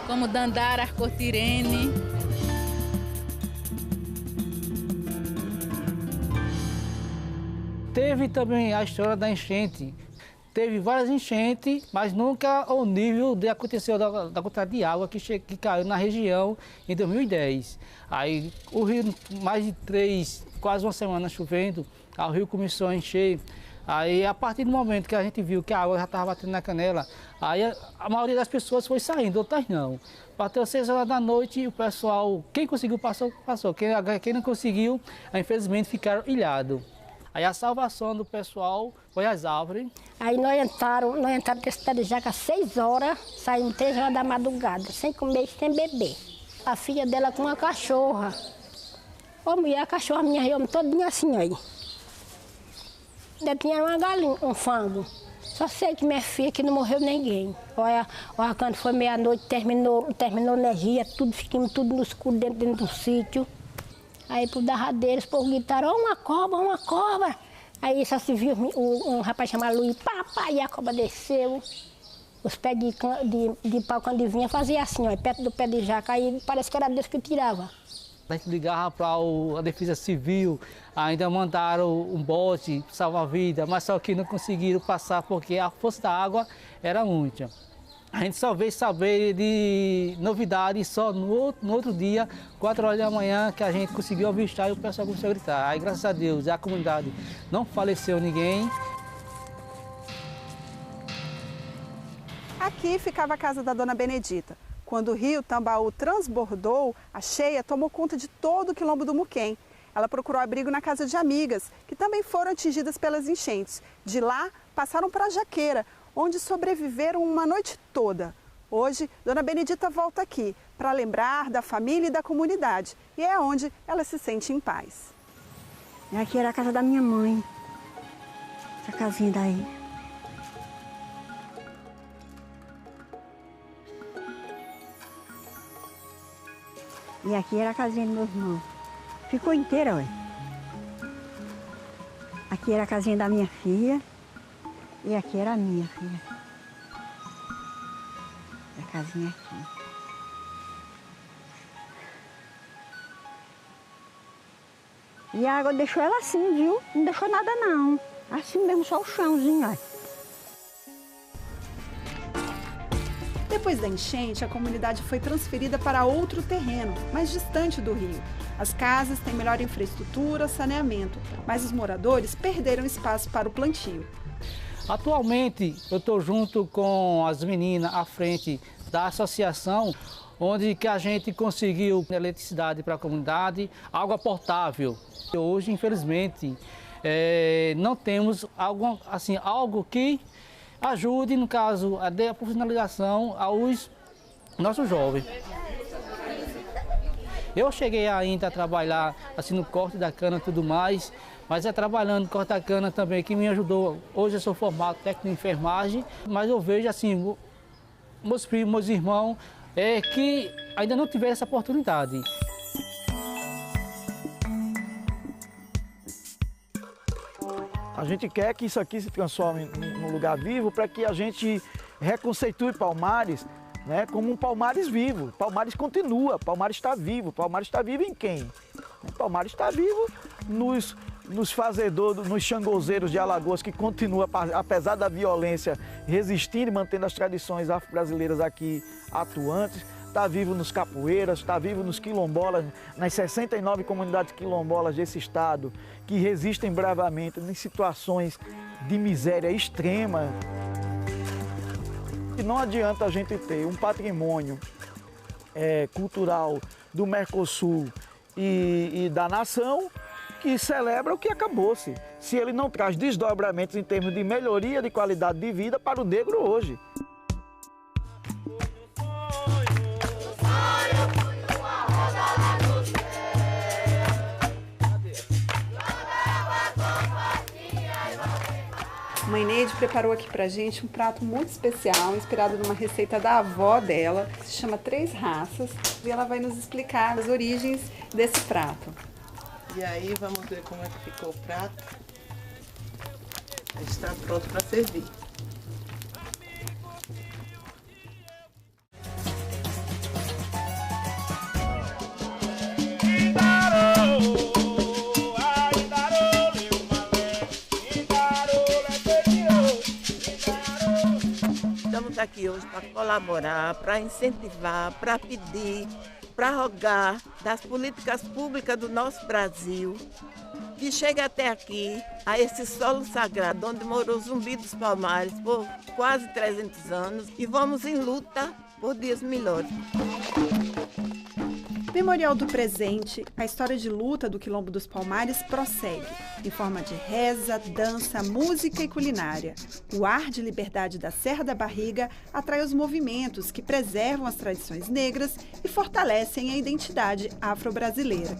Como Dandara, Arcotirene. Teve também a história da enchente. Teve várias enchentes, mas nunca ao nível de aconteceu da quantidade de água que caiu na região em 2010. Aí o rio, mais de 3, quase uma semana chovendo, o rio começou a encher. Aí, a partir do momento que a gente viu que a água já estava batendo na canela, aí a maioria das pessoas foi saindo, outras não. Bateu 6 horas da noite e o pessoal, quem conseguiu passou. Quem não conseguiu, infelizmente, ficaram ilhados. Aí a salvação do pessoal foi as árvores. Aí nós entramos desse pé de jaca às 6 horas, saímos 3 horas da madrugada, sem comer, sem beber. A filha dela com uma cachorra. Ô mulher, a cachorra minha riu todinha assim aí. Ainda tinha uma galinha, um frango. Só sei que minha filha que não morreu ninguém. Olha, quando foi meia-noite, terminou a energia, ficamos tudo no escuro dentro do sítio. Aí pro derradeiro, os povos gritaram, uma cobra. Aí só se viu um rapaz chamado Luiz, papai, e a cobra desceu. Os pés de pau, quando vinha, fazia assim, ó, perto do pé de jaca, aí parece que era Deus que tirava. A gente ligava para a Defesa Civil, ainda mandaram um bote salvar a vida, mas só que não conseguiram passar porque a força da água era muita. A gente só veio saber de novidades só no outro dia, 4 horas da manhã, que a gente conseguiu avistar e o pessoal começou a gritar. Aí, graças a Deus, a comunidade não faleceu ninguém. Aqui ficava a casa da Dona Benedita. Quando o rio Tambaú transbordou, a cheia tomou conta de todo o quilombo do Muquem. Ela procurou abrigo na casa de amigas, que também foram atingidas pelas enchentes. De lá, passaram para a Jaqueira, onde sobreviveram uma noite toda. Hoje, Dona Benedita volta aqui para lembrar da família e da comunidade. E é onde ela se sente em paz. E aqui era a casa da minha mãe. Essa casinha daí. E aqui era a casinha do meu irmão. Ficou inteira, olha. Aqui era a casinha da minha filha. E aqui era a minha filha. A casinha aqui. E a água deixou ela assim, viu? Não deixou nada não. Assim mesmo, só o chãozinho, olha. Depois da enchente, a comunidade foi transferida para outro terreno, mais distante do rio. As casas têm melhor infraestrutura, saneamento, mas os moradores perderam espaço para o plantio. Atualmente, eu estou junto com as meninas à frente da associação, onde que a gente conseguiu eletricidade para a comunidade, água potável. Hoje, infelizmente, não temos algo que ajude, no caso, a profissionalização aos nossos jovens. Eu cheguei ainda a trabalhar assim no corte da cana e tudo mais, mas é trabalhando no corte da cana também que me ajudou. Hoje eu sou formado técnico em enfermagem, mas eu vejo assim, meus primos, meus irmãos, que ainda não tiveram essa oportunidade. A gente quer que isso aqui se transforme num lugar vivo para que a gente reconceitue Palmares, né, como um Palmares vivo. Palmares continua, Palmares está vivo. Palmares está vivo em quem? Palmares está vivo nos fazedores, nos xangozeiros de Alagoas, que continua, apesar da violência, resistindo e mantendo as tradições afro-brasileiras aqui atuantes. Está vivo nos capoeiras, está vivo nos quilombolas, nas 69 comunidades quilombolas desse estado, que resistem bravamente em situações de miséria extrema. E não adianta a gente ter um patrimônio cultural do Mercosul e da nação que celebra o que acabou-se, se ele não traz desdobramentos em termos de melhoria de qualidade de vida para o negro hoje. Mãe Neide preparou aqui pra gente um prato muito especial, inspirado numa receita da avó dela, que se chama Três Raças, e ela vai nos explicar as origens desse prato. E aí vamos ver como é que ficou o prato. Está pronto para servir. Estamos aqui hoje para colaborar, para incentivar, para pedir, para rogar das políticas públicas do nosso Brasil, que chegue até aqui, a esse solo sagrado, onde morou Zumbi dos Palmares por quase 300 anos, e vamos em luta por dias melhores. Memorial do Presente, a história de luta do Quilombo dos Palmares prossegue, em forma de reza, dança, música e culinária. O ar de liberdade da Serra da Barriga atrai os movimentos que preservam as tradições negras e fortalecem a identidade afro-brasileira.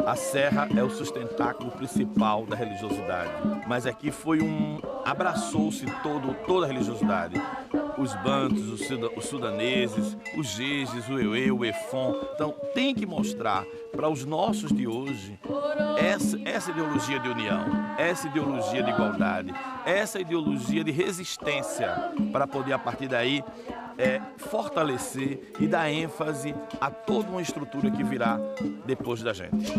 A serra é o sustentáculo principal da religiosidade, mas aqui abraçou-se toda a religiosidade. Os bantos, os sudaneses, os jejes, o euê, o efon. Então tem que mostrar para os nossos de hoje essa ideologia de união, essa ideologia de igualdade, essa ideologia de resistência, para poder a partir daí fortalecer e dar ênfase a toda uma estrutura que virá depois da gente.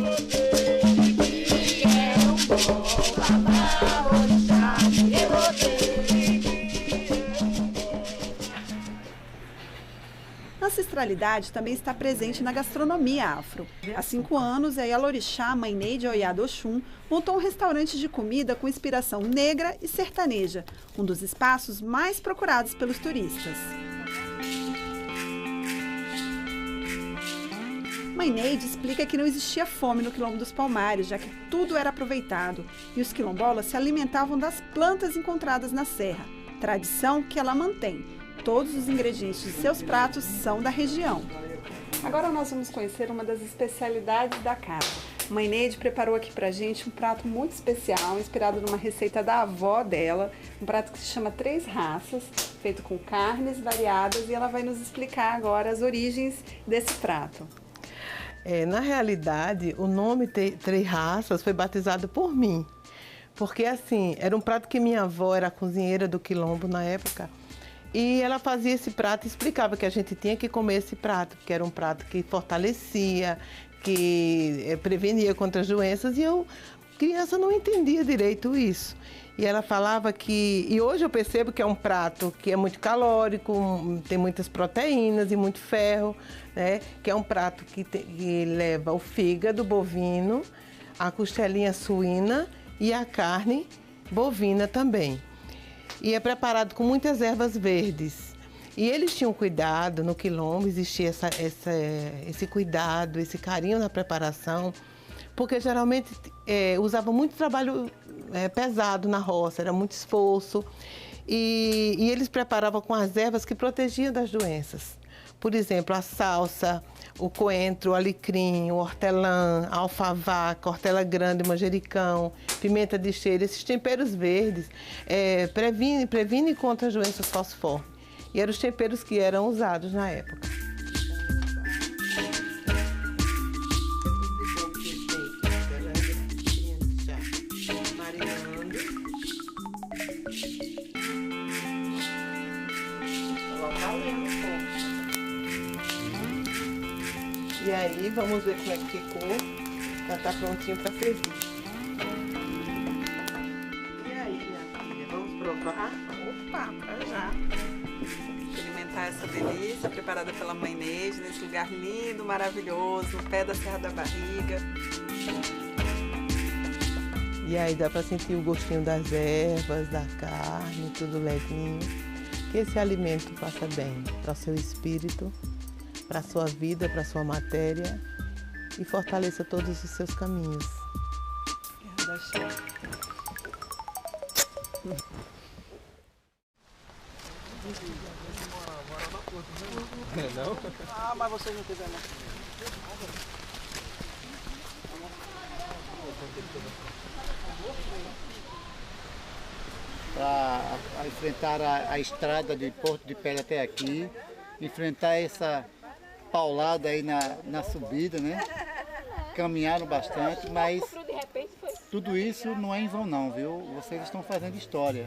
A ancestralidade também está presente na gastronomia afro. Há 5 anos, a Yalorixá, Mãe Neide Oyado Oxum, montou um restaurante de comida com inspiração negra e sertaneja, um dos espaços mais procurados pelos turistas. Mãe Neide explica que não existia fome no Quilombo dos Palmares, já que tudo era aproveitado e os quilombolas se alimentavam das plantas encontradas na serra, tradição que ela mantém. Todos os ingredientes de seus pratos são da região. Agora nós vamos conhecer uma das especialidades da casa. Mãe Neide preparou aqui pra gente um prato muito especial, inspirado numa receita da avó dela, um prato que se chama Três Raças, feito com carnes variadas, e ela vai nos explicar agora as origens desse prato. Na realidade, o nome Três Raças foi batizado por mim, porque assim, era um prato que minha avó era cozinheira do Quilombo na época, e ela fazia esse prato e explicava que a gente tinha que comer esse prato, que era um prato que fortalecia, que prevenia contra as doenças, e eu, criança, não entendia direito isso. E ela falava que, e hoje eu percebo que é um prato que é muito calórico, tem muitas proteínas e muito ferro, né? Que é um prato que leva o fígado bovino, a costelinha suína e a carne bovina também. E é preparado com muitas ervas verdes. E eles tinham cuidado, no Quilombo existia esse cuidado, esse carinho na preparação, porque geralmente usavam muito trabalho pesado na roça, era muito esforço. E eles preparavam com as ervas que protegiam das doenças. Por exemplo, a salsa, o coentro, o alecrim, o hortelã, a alfavaca, hortela grande, manjericão, pimenta de cheiro. Esses temperos verdes previnem contra as doenças falciformes. E eram os temperos que eram usados na época. E aí, vamos ver como é que ficou. Já está prontinho para servir. E aí, minha filha, vamos provar? Opa, pra já. Experimentar essa delícia preparada pela mãe Neide, nesse lugar lindo, maravilhoso, no pé da Serra da Barriga. E aí dá para sentir o gostinho das ervas, da carne, tudo levinho. Que esse alimento faça bem para o seu espírito, para a sua vida, para a sua matéria e fortaleça todos os seus caminhos. Não? Ah, mas você não quiser não. Para enfrentar a estrada de Porto de Pedra até aqui, enfrentar essa paulada aí na subida, né? Caminharam bastante, mas tudo isso não é em vão não, viu? Vocês estão fazendo história.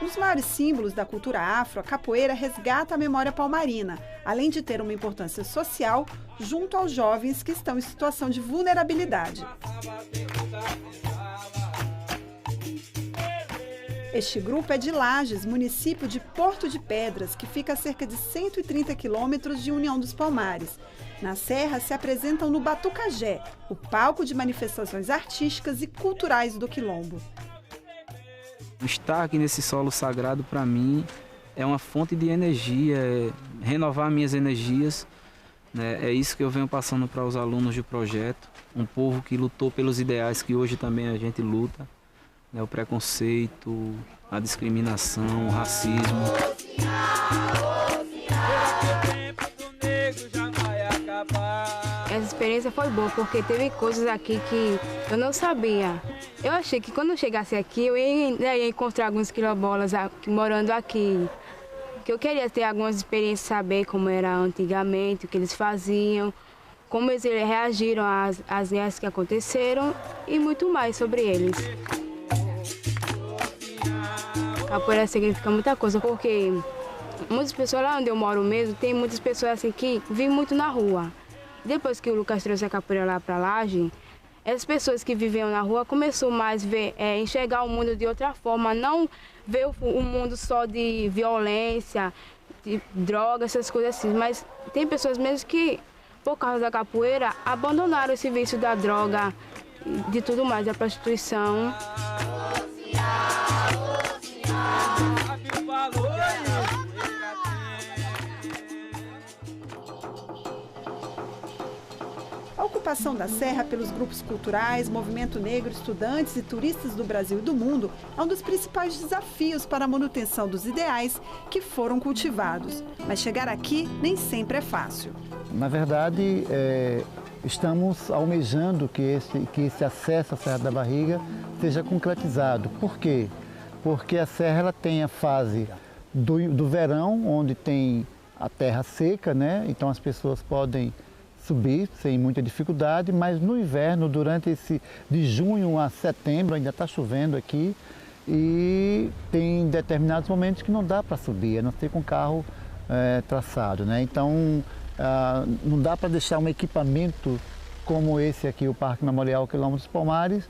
Um dos maiores símbolos da cultura afro, a capoeira resgata a memória palmarina, além de ter uma importância social junto aos jovens que estão em situação de vulnerabilidade. Este grupo é de Lages, município de Porto de Pedras, que fica a cerca de 130 quilômetros de União dos Palmares. Na Serra se apresentam no Batucagé, o palco de manifestações artísticas e culturais do Quilombo. Estar aqui nesse solo sagrado, para mim, é uma fonte de energia, é renovar minhas energias. Né? É isso que eu venho passando para os alunos do projeto. Um povo que lutou pelos ideais que hoje também a gente luta. Né? O preconceito, a discriminação, o racismo. Essa experiência foi boa, porque teve coisas aqui que eu não sabia. Eu achei que quando eu chegasse aqui, eu ia encontrar alguns quilombolas morando aqui. Que eu queria ter algumas experiências, saber como era antigamente, o que eles faziam, como eles reagiram às guerras que aconteceram e muito mais sobre eles. Capoeira significa muita coisa, porque muitas pessoas, lá onde eu moro mesmo, tem muitas pessoas assim que vivem muito na rua. Depois que o Lucas trouxe a capoeira lá para Laje, essas pessoas que viviam na rua começaram mais a enxergar o mundo de outra forma, não ver o mundo só de violência, de droga, essas coisas assim. Mas tem pessoas mesmo que, por causa da capoeira, abandonaram esse vício da droga, de tudo mais, da prostituição. A ocupação da Serra pelos grupos culturais, movimento negro, estudantes e turistas do Brasil e do mundo é um dos principais desafios para a manutenção dos ideais que foram cultivados. Mas chegar aqui nem sempre é fácil. Na verdade, estamos almejando que esse acesso à Serra da Barriga seja concretizado. Por quê? Porque a serra ela tem a fase do verão, onde tem a terra seca, né? Então as pessoas podem subir sem muita dificuldade, mas no inverno, durante de junho a setembro, ainda está chovendo aqui e tem determinados momentos que não dá para subir, a não ser com carro traçado, né? Então não dá para deixar um equipamento como esse aqui, o Parque Memorial Quilombo dos Palmares,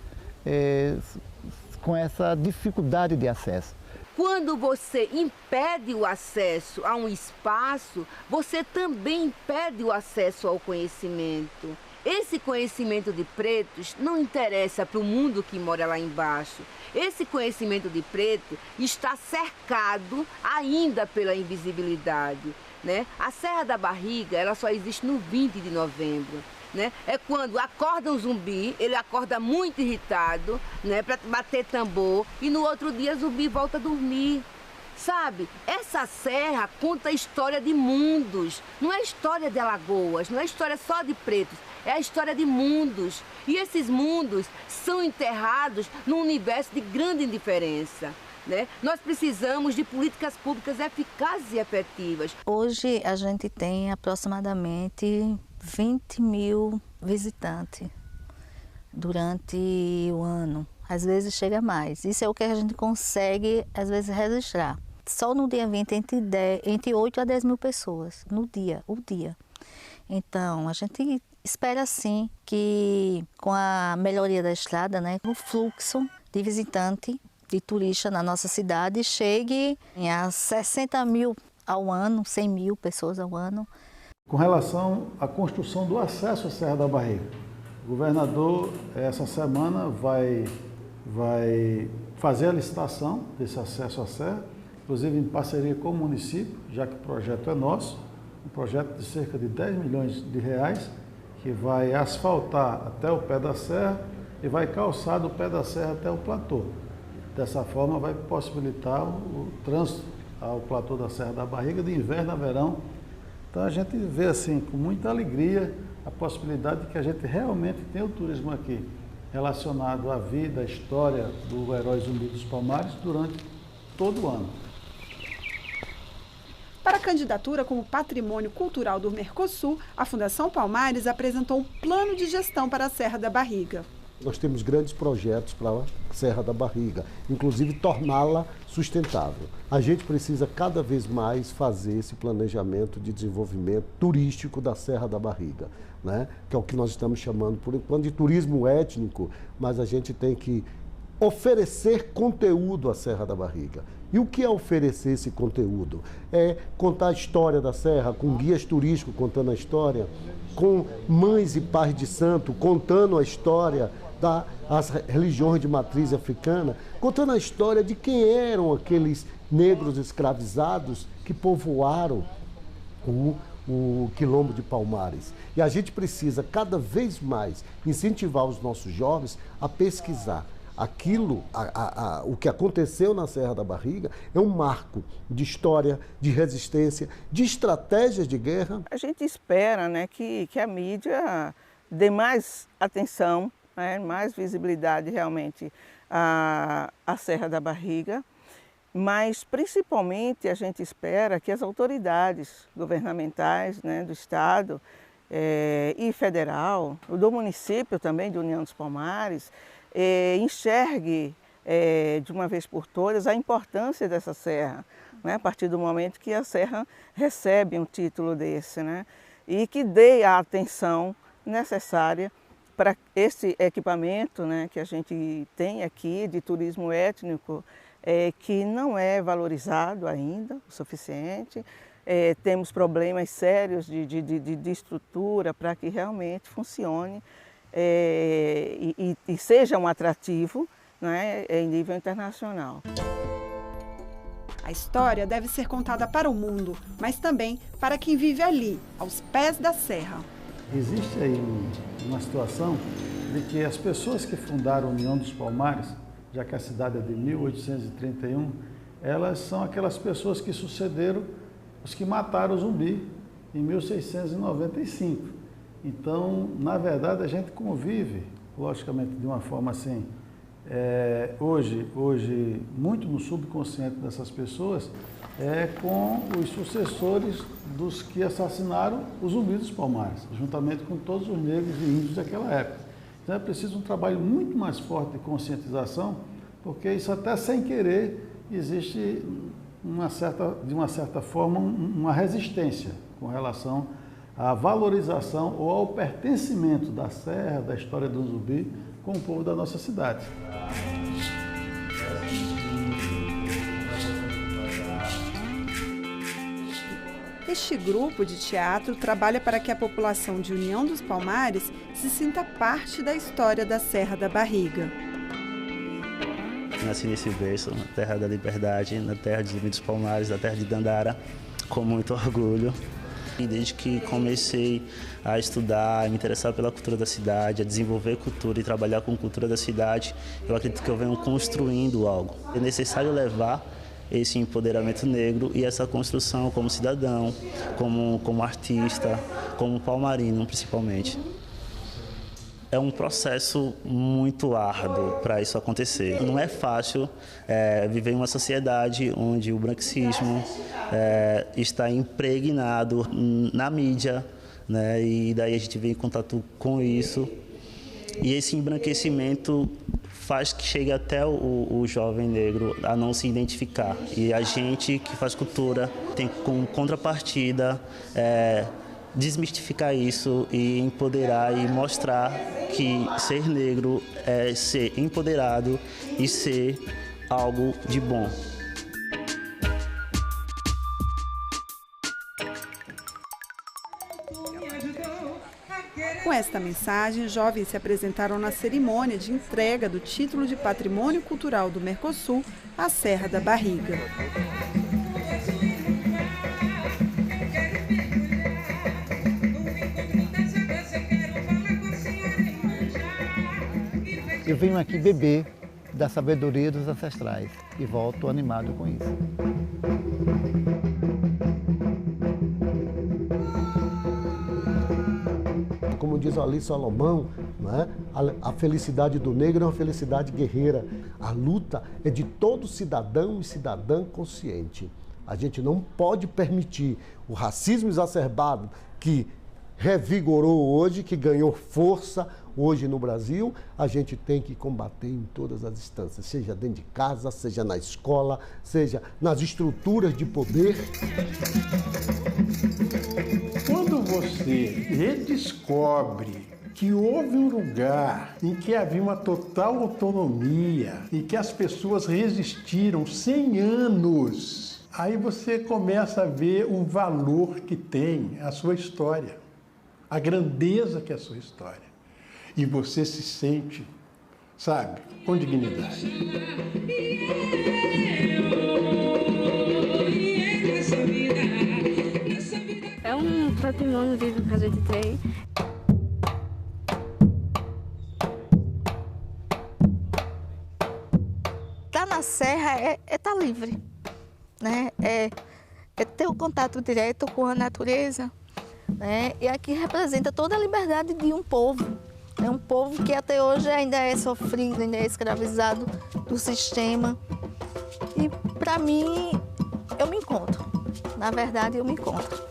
com essa dificuldade de acesso. Quando você impede o acesso a um espaço, você também impede o acesso ao conhecimento. Esse conhecimento de pretos não interessa para o mundo que mora lá embaixo. Esse conhecimento de preto está cercado ainda pela invisibilidade, né? A Serra da Barriga, ela só existe no 20 de novembro. né? É quando acorda um zumbi, ele acorda muito irritado, né? Para bater tambor, e no outro dia o zumbi volta a dormir. Sabe, essa serra conta a história de mundos, não é história de Alagoas, não é história só de pretos, é a história de mundos. E esses mundos são enterrados num universo de grande indiferença, né? Nós precisamos de políticas públicas eficazes e efetivas. Hoje a gente tem aproximadamente 20 mil visitantes durante o ano. Às vezes chega mais. Isso é o que a gente consegue, às vezes, registrar. Só no dia 20, entre 8 a 10 mil pessoas, o dia. Então, a gente espera, sim, que com a melhoria da estrada, né, o fluxo de visitante, de turista na nossa cidade, chegue a 60 mil ao ano, 100 mil pessoas ao ano. Com relação à construção do acesso à Serra da Barriga, o governador, essa semana, vai fazer a licitação desse acesso à serra, inclusive em parceria com o município, já que o projeto é nosso, um projeto de cerca de 10 milhões de reais, que vai asfaltar até o pé da serra e vai calçar do pé da serra até o platô. Dessa forma vai possibilitar o trânsito ao platô da Serra da Barriga de inverno a verão. Então a gente vê assim com muita alegria a possibilidade de que a gente realmente tenha o turismo aqui, relacionado à vida, à história do herói Zumbi dos Palmares durante todo o ano. Para a candidatura como Patrimônio Cultural do Mercosul, a Fundação Palmares apresentou um plano de gestão para a Serra da Barriga. Nós temos grandes projetos para a Serra da Barriga, inclusive torná-la sustentável. A gente precisa cada vez mais fazer esse planejamento de desenvolvimento turístico da Serra da Barriga, né? Que é o que nós estamos chamando, por enquanto, de turismo étnico, mas a gente tem que oferecer conteúdo à Serra da Barriga. E o que é oferecer esse conteúdo? É contar a história da Serra, com guias turísticos contando a história, com mães e pais de santo contando a história das religiões de matriz africana, contando a história de quem eram aqueles negros escravizados que povoaram o Quilombo de Palmares. E a gente precisa cada vez mais incentivar os nossos jovens a pesquisar. O que aconteceu na Serra da Barriga é um marco de história, de resistência, de estratégias de guerra. A gente espera, né, que a mídia dê mais atenção, né, mais visibilidade realmente à Serra da Barriga, mas principalmente a gente espera que as autoridades governamentais, né, do Estado e federal, do município também, de União dos Palmares, enxergue de uma vez por todas a importância dessa serra, né? A partir do momento que a serra recebe um título desse, né? E que dê a atenção necessária para esse equipamento, né, que a gente tem aqui de turismo étnico, que não é valorizado ainda o suficiente. Temos problemas sérios de estrutura para que realmente funcione e seja um atrativo, né, em nível internacional. A história deve ser contada para o mundo, mas também para quem vive ali, aos pés da serra. Existe aí uma situação de que as pessoas que fundaram a União dos Palmares, já que a cidade é de 1831, elas são aquelas pessoas que sucederam os que mataram o Zumbi em 1695. Então, na verdade, a gente convive, logicamente, de uma forma assim, hoje muito no subconsciente dessas pessoas, com os sucessores dos que assassinaram os Zumbi dos Palmares, juntamente com todos os negros e índios daquela época. Então é preciso um trabalho muito mais forte de conscientização, porque isso até sem querer existe, de uma certa forma, uma resistência com relação à valorização ou ao pertencimento da serra, da história do Zumbi, com o povo da nossa cidade. Este grupo de teatro trabalha para que a população de União dos Palmares se sinta parte da história da Serra da Barriga. Nasci nesse berço, na terra da liberdade, na terra de Zumbi dos Palmares, na terra de Dandara, com muito orgulho. E desde que comecei a estudar, a me interessar pela cultura da cidade, a desenvolver cultura e trabalhar com cultura da cidade, eu acredito que eu venho construindo algo. É necessário levar esse empoderamento negro e essa construção como cidadão, como artista, como palmarino principalmente. É um processo muito árduo para isso acontecer. Não é fácil viver em uma sociedade onde o branquismo está impregnado na mídia, né? E daí a gente vem em contato com isso. E esse embranquecimento faz que chegue até o jovem negro a não se identificar. E a gente que faz cultura tem como contrapartida desmistificar isso e empoderar e mostrar que ser negro é ser empoderado e ser algo de bom. Com esta mensagem, jovens se apresentaram na cerimônia de entrega do título de Patrimônio Cultural do Mercosul à Serra da Barriga. Eu venho aqui beber da sabedoria dos ancestrais e volto animado com isso. Como diz ali Salomão, né? A felicidade do negro é uma felicidade guerreira. A luta é de todo cidadão e cidadã consciente. A gente não pode permitir o racismo exacerbado que revigorou hoje, que ganhou força hoje no Brasil. A gente tem que combater em todas as instâncias, seja dentro de casa, seja na escola, seja nas estruturas de poder. Quando você redescobre que houve um lugar em que havia uma total autonomia e que as pessoas resistiram 100 anos, aí você começa a ver o valor que tem a sua história, a grandeza que é a sua história. E você se sente, sabe, com dignidade. É um patrimônio vivo que a gente tem. Estar na serra é estar livre, né? É ter o contato direto com a natureza, né? E aqui representa toda a liberdade de um povo. É um povo que até hoje ainda é sofrido, ainda é escravizado do sistema. E para mim, eu me encontro. Na verdade, eu me encontro.